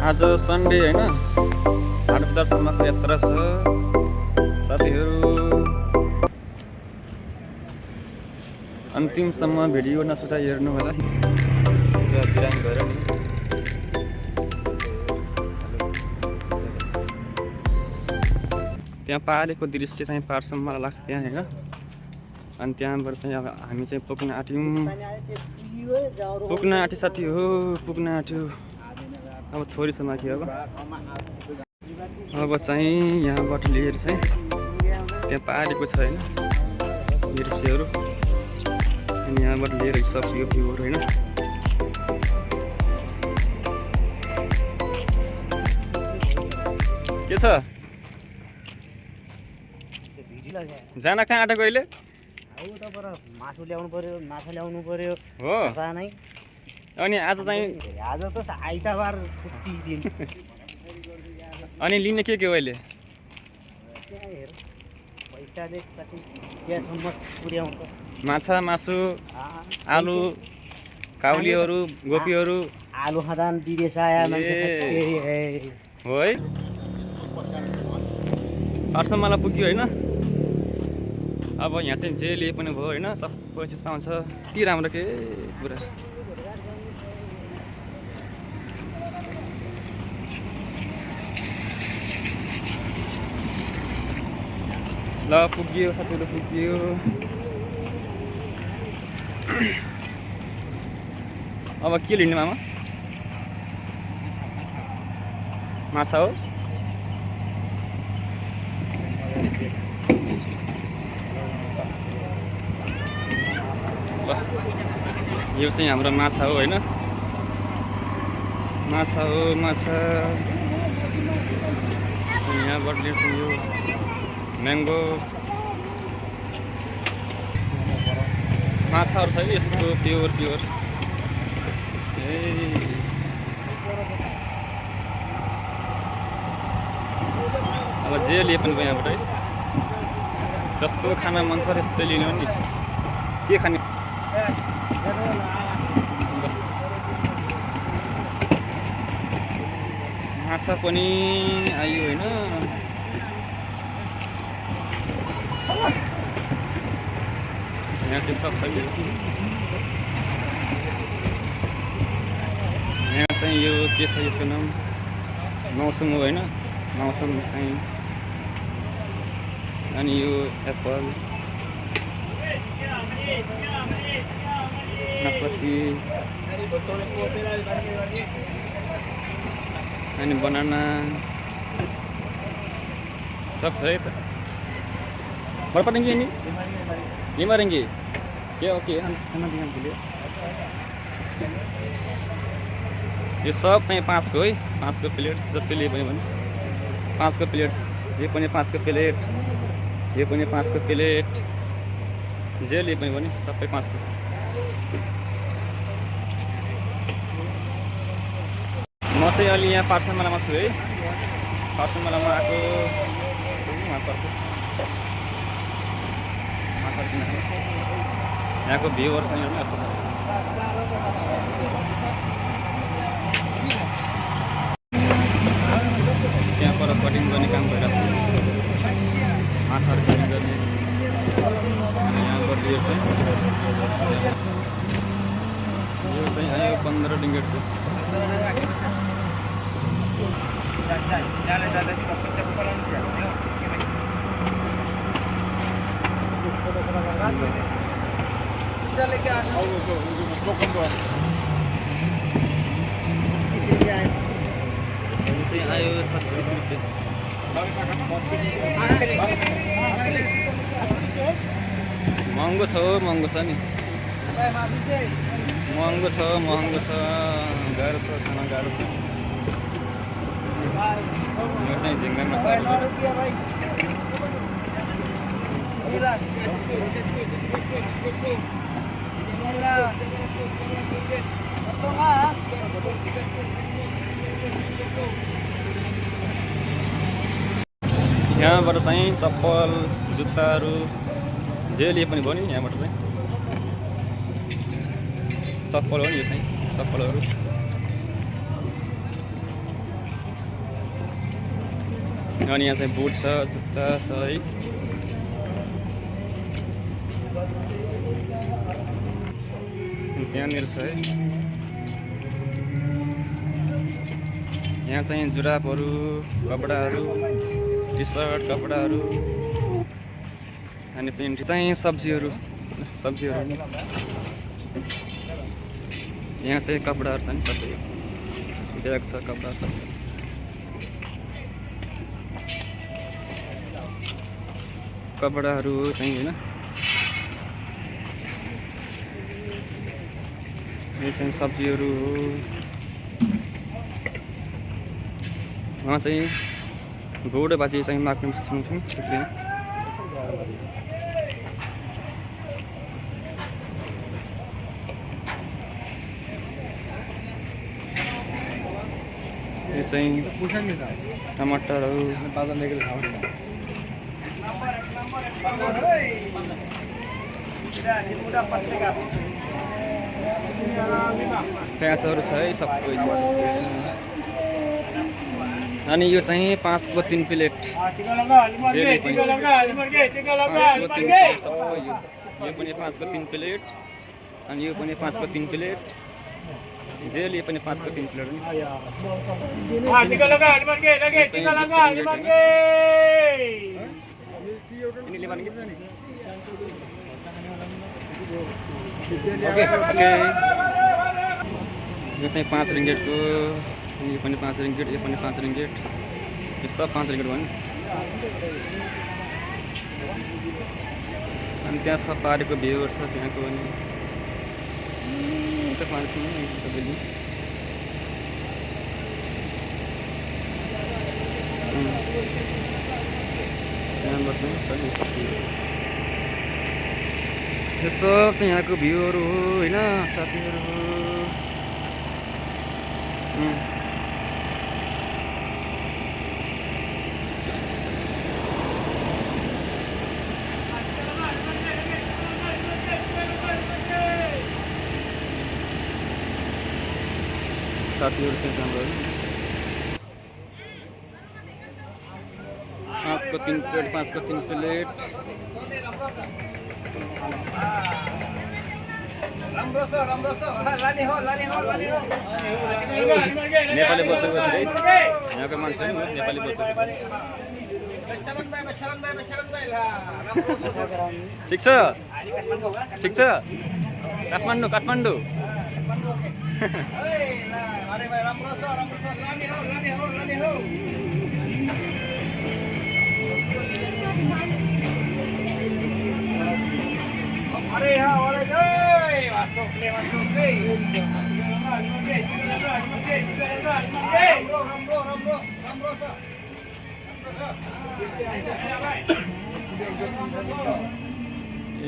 आज सन्डे होइन, हाट बजारसम्मको यात्रा छ साथीहरू। अन्तिमसम्म भिडियो नछुटाइ हेर्नु होला। बिराम गएर नि त्यहाँ पहाडको दृश्य चाहिँ पाहाडसम्म मलाई लाग्छ त्यहाँ होइन। अनि त्यहाँबाट चाहिँ अब हामी चाहिँ पुग्न आँट्यौँ साथी हो, पुग्न आँट्यो। अब थोरै समय के अब चाहिँ यहाँबाट लिएर चाहिँ त्यहाँ पहाडको छ होइन दृश्यहरू। अनि यहाँबाट लिएर सकियो भ्यूहरू होइन। के छ जान कहाँ आँटेको अहिले? मासु ल्याउनु पर्यो, माछा ल्याउनु पर्यो हो नै। अनि आज चाहिँ आज त आइतबार छुट्टी दिन। अनि लिने के अहिले? पैसाले कति त्यहाँसम्म पुर्याउँछ। माछा, मासु, आलु, काउलीहरू, गोपीहरू। आलु खदान विदेश आया मान्छे हो है। पाठसम्मलाई पुग्यो होइन। अब यहाँ चाहिँ जे लिए पनि भयो होइन, सबै चिज पाउँछ। यति राम्रो के पुरा। ल पुग्यो साथीहरू, पुग्यो। अब के लिने मामा? माछा हो। यो चाहिँ हाम्रो माछा हो होइन। माछा हो, माछा। यहाँबाट लिन्छौँ यो म्याङ्गो माछाहरू छ कि यस्तो प्योर अब जे लिए पनि भयो यहाँबाट है। जस्तो खाना मन छ त्यस्तै लिनु नि। के खाने? माछा पनि आयो होइन। यहाँ चाहिँ सब छ। यहाँ चाहिँ यो के छ यसको नाम? मौसम हो होइन। मौसम चाहिँ अनि यो एप्पल, नासपाती अनि बनाना सब छ है त। बड़ पड़ेंगे ये मारेंगे क्या? ओके खाना दिया बोलिए। यो सब चाहिँ 5 को है। 5 को प्लेट जति लिए पनि 5 को प्लेट। ये पनि 5 को प्लेट, ये पनि 5 को प्लेट। जे लिए पनि सबै 5 को। म चाहिँ अलि यहाँ पाठशालामा छु है। पाठशालामा आएको यहाँको भ्यूहरू छ यहाँ। त्यहाँ पर कटिङ गर्ने काम भइरहेको छ। माछाहरू कटिङ गर्ने। यहाँबाट यो चाहिँ आयो 15 डिङ्गेटको। आयो 36 रुपियाँ। महँगो छ हो, महँगो छ नि। महँगो छ, महँगो छ। गाह्रो छ, खाना गाह्रो छ। यो चाहिँ झिङ्गा मसला। यहाँबाट चाहिँ चप्पल, जुत्ताहरू जे लिए पनि भयो नि। यहाँबाट चाहिँ चप्पल हो नि, यो चाहिँ चप्पलहरू। अनि यहाँ चाहिँ बुट छ, जुत्ता छ है। त्यहाँनिर छ है। यहाँ चाहिँ जुराबहरू, कपडाहरू, टी सर्ट, कपडाहरू अनि पेन्ट चाहिँ सब्जीहरू। यहाँ चाहिँ कपडाहरू छ नि सबै, ब्याग छ, कपडा छ, कपडाहरू चाहिँ होइन। यो चाहिँ सब्जीहरू हो। उहाँ चाहिँ गोड बाजे चाहिँ माग्नु सक्छौँ। यो चाहिँ टमाटरहरू, प्याजहरू छ है, सबै छ। अनि यो चाहिँ 5 को 3 प्लेट। यो पनि 5 को 3 प्लेट अनि यो पनि 5 को 3 प्लेट। जेल ये पनि 5 को 3 प्लेट नि। ओके यो चाहिँ 5 रिङ्गेटको, यो पनि 5 रिङ्गेट, यो पनि 5 रिङ्गेट, यो सब 5 रिङ्गेट भयो नि। अनि त्यहाँ सब पारेको भ्यूहरू छ त्यहाँको। अनि पानी सबैले यो सब चाहिँ यहाँको भ्यूहरू हो होइन साथीहरू। साथीहरू चाहिँ राम्रो 5 को 3 प्लेट, 5 को 3 प्लेट। नेपाली बोल्छ है यहाँको मान्छे, नेपाली बोल्छ। ठिक छ, ठिक छ। काठमाडौँ, काठमाडौँ।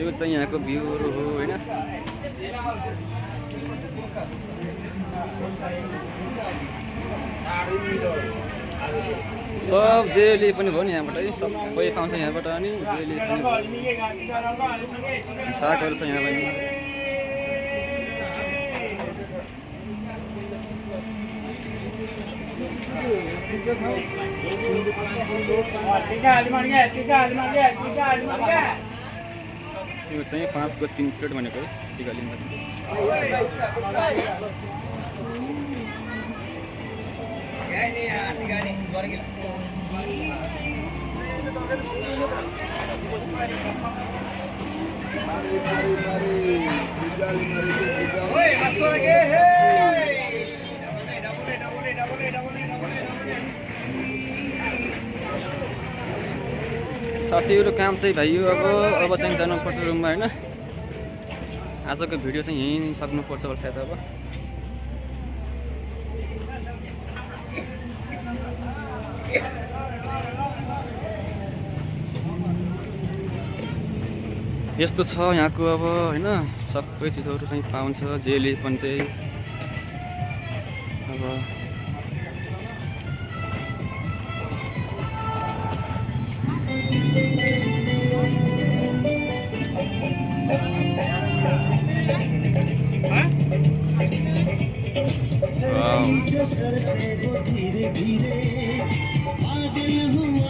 यो चाहिँ यहाँको भ्यूहरू हो होइन। सब जेली पनि भयो नि यहाँबाट, सबै पाउँछ यहाँबाट। अनि जेली पनि सागहरू छ यहाँ पनि। यो चाहिँ 5 को 3 प्लेट भनेको टिका लिँदा। साथीहरू काम चाहिँ भाइयो अब चाहिँ जानुपर्छ रुममा होइन। आजको भिडियो चाहिँ यहीँ सक्नुपर्छ होला सायद। अब यस्तो छ यहाँको अब होइन। सबै चिजहरू चाहिँ पाउँछ जेली पनि चाहिँ। अब सर से वो धीरे धीरे पागल हुआ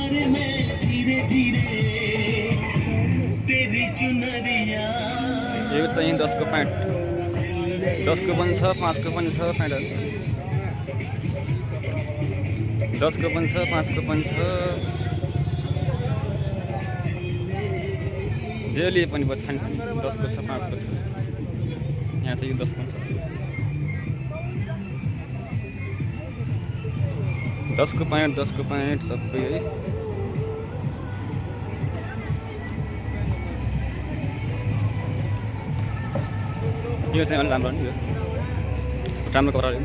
चाहिँ 10 को प्यान्ट 10 को पनि छ 5 को पनि छ प्यान्टहरू 10 को पनि छ 5 को पनि छ जे लिए पनि बस खान्छ 10 को छ 5 को छ यहाँ चाहिँ यो 10 को छ 10 को प्यान्ट सबै है यो चाहिँ अलि राम्रो नि यो राम्रो कपडा हो नि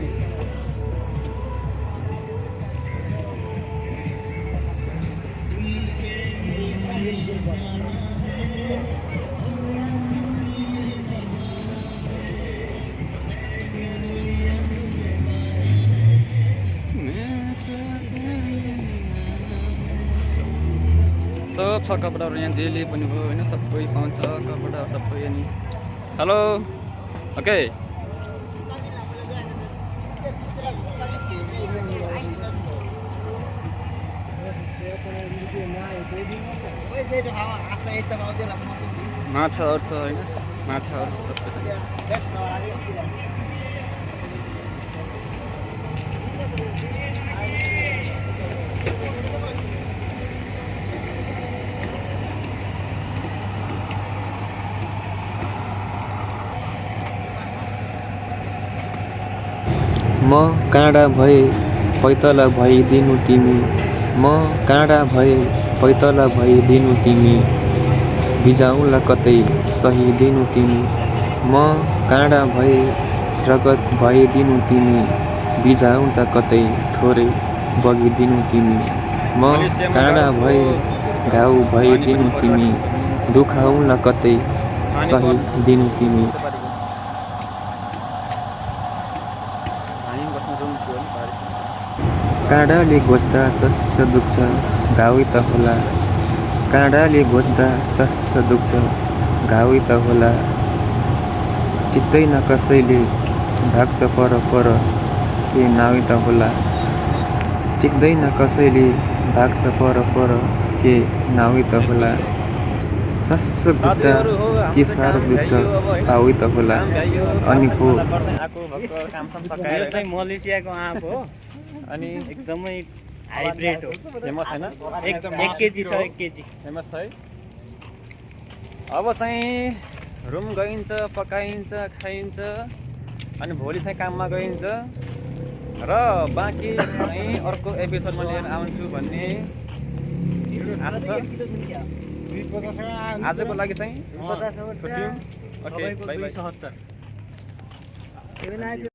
सब छ कपडाहरू यहाँ जे लिए पनि भयो होइन सबै पाउँछ कपडा सबै अनि हेलो ओके माछाहरू छ होइन माछाहरू छ सबै म काँडा भए पैतला भइदिनु तिमी म काँडा भए पैतला भइदिनु तिमी बिजाउला कतै सही दिनु तिमी म काँडा भए रगत भइदिनु तिमी बिजाउँदा कतै थोरै बगिदिनु तिमी म काँडा भए घाउ भइदिनु तिमी दुखाउला कतै सही दिनु तिमी काँडाले घोच्दा चस्स दुख्छ घाउ त होला काँडाले घोच्दा चस्स दुख्छ घाउ त होला टिक्दैन कसैले भाग्छ पर पर के नाउ त होला टिक्दैन कसैले भाग्छ पर पर के नाउ त होला चस्स घुच्दा के साह्रो दुख्छ घाउ त होला अनि पो मलेसियाको आँप हो अनि एकदमै हाइब्रिड हो फेमस होइन 1 केजी छ 1 केजी फेमस है अब चाहिँ रुम गइन्छ पकाइन्छ खाइन्छ अनि भोलि चाहिँ काममा गइन्छ र बाँकी चाहिँ अर्को एपिसोडमा लिएर आउँछु भन्ने आशा छ आजको लागि चाहिँ छुट्यौँ ओके बाइ बाइ 270